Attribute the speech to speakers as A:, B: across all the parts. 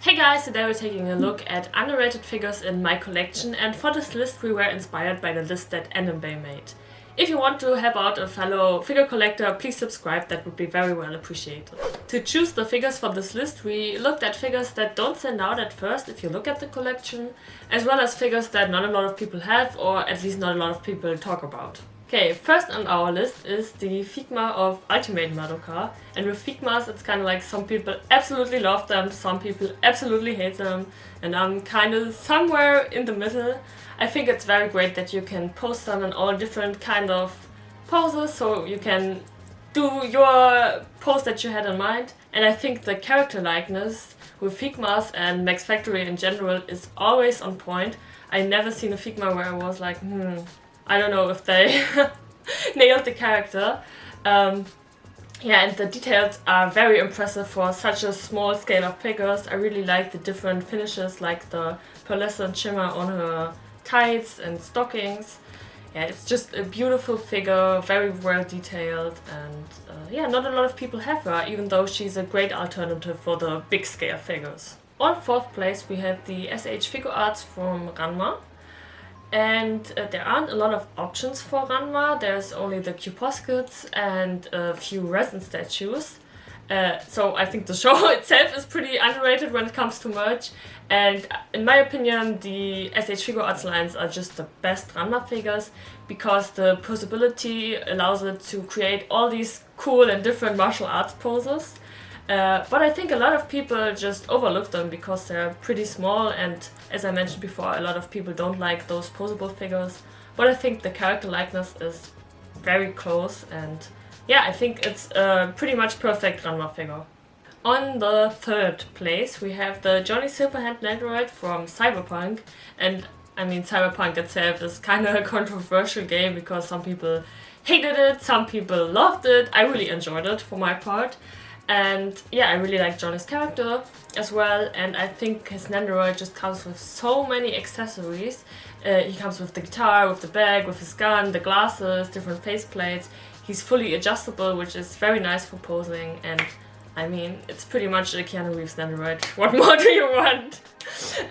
A: Hey guys, today we're taking a look at underrated figures in my collection, and for this list we were inspired by the list that Anime made. If you want to help out a fellow figure collector, please subscribe, that would be very well appreciated. To choose the figures for this list, we looked at figures that don't stand out at first if you look at the collection, as well as figures that not a lot of people have, or at least not a lot of people talk about. Okay, first on our list is the Figma of Ultimate Madoka, and with Figmas it's kind of like some people absolutely love them, some people absolutely hate them, and I'm kind of somewhere in the middle. I think it's very great that you can post them in all different kind of poses, so you can do your pose that you had in mind, and I think the character likeness with Figmas and Max Factory in general is always on point. I never seen a Figma where I was like, I don't know if they nailed the character. And the details are very impressive for such a small scale of figures. I really like the different finishes, like the pearlescent shimmer on her tights and stockings. Yeah, it's just a beautiful figure, very well detailed, and not a lot of people have her, even though she's a great alternative for the big scale figures. On fourth place we have the SH Figure Arts from Ranma. And there aren't a lot of options for Ranma. There's only the Cuposcutes and a few resin statues. So I think the show itself is pretty underrated when it comes to merch. And in my opinion, the SH Figure Arts lines are just the best Ranma figures because the possibility allows it to create all these cool and different martial arts poses. But I think a lot of people just overlook them because they're pretty small, and as I mentioned before, a lot of people don't like those posable figures. But I think the character likeness is very close, and yeah, I think it's a pretty much perfect Ranma figure. On the third place we have the Johnny Silverhand Nandroid from Cyberpunk, and I mean Cyberpunk itself is kind of a controversial game because some people hated it, some people loved it. I really enjoyed it for my part. And yeah, I really like Johnny's character as well, and I think his Nandroid just comes with so many accessories. He comes with the guitar, with the bag, with his gun, the glasses, different faceplates. He's fully adjustable, which is very nice for posing, and I mean, it's pretty much a Keanu Reeves Nandroid. What more do you want?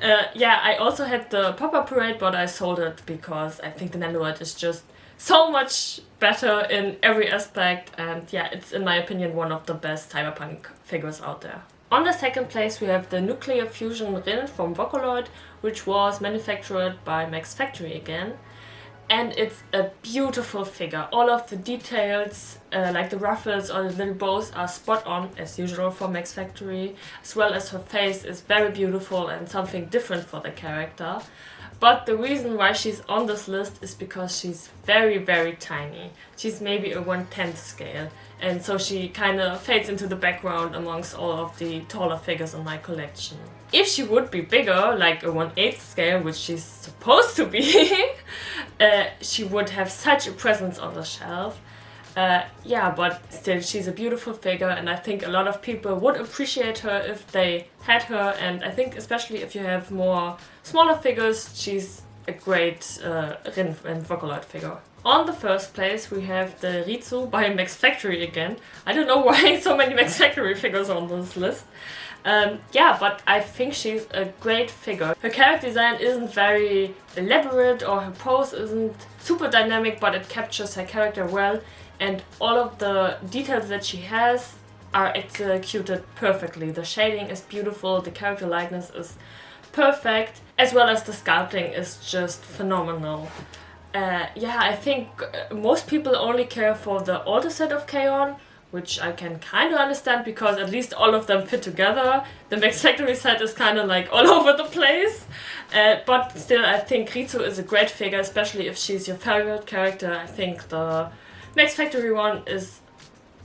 A: I also had the Pop-Up Parade, but I sold it because I think the Nandroid is just so much better in every aspect, and yeah, it's in my opinion one of the best Cyberpunk figures out there. On the second place we have the Nuclear Fusion Rin from Vocaloid, which was manufactured by Max Factory again. And it's a beautiful figure. All of the details, like the ruffles or the little bows, are spot on as usual for Max Factory, as well as her face is very beautiful and something different for the character. But the reason why she's on this list is because she's very, very tiny. She's maybe a 1/10 scale, and so she kind of fades into the background amongst all of the taller figures in my collection. If she would be bigger, like a 1/8 scale, which she's supposed to be, she would have such a presence on the shelf. But still, she's a beautiful figure, and I think a lot of people would appreciate her if they had her, and I think especially if you have more smaller figures, she's a great Rin and Vocaloid figure. On the first place we have the Ritsu by Max Factory again. I don't know why so many Max Factory figures are on this list. But I think she's a great figure. Her character design isn't very elaborate or her pose isn't super dynamic, but it captures her character well, and all of the details that she has are executed perfectly. The shading is beautiful, the character likeness is perfect, as well as the sculpting is just phenomenal. I think most people only care for the older set of K-On!, which I can kind of understand because at least all of them fit together. The Max Factory set is kind of like all over the place. But still, I think Ritsu is a great figure, especially if she's your favorite character. I think the Max Factory one is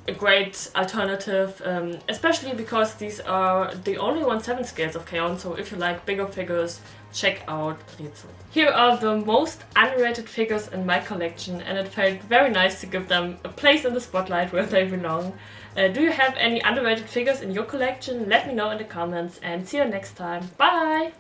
A: a great alternative, especially because these are the only 1/7 scales of K-On!, so if you like bigger figures, check out Ritsu. Here are the most underrated figures in my collection, and it felt very nice to give them a place in the spotlight where they belong. Do you have any underrated figures in your collection? Let me know in the comments, and see you next time. Bye!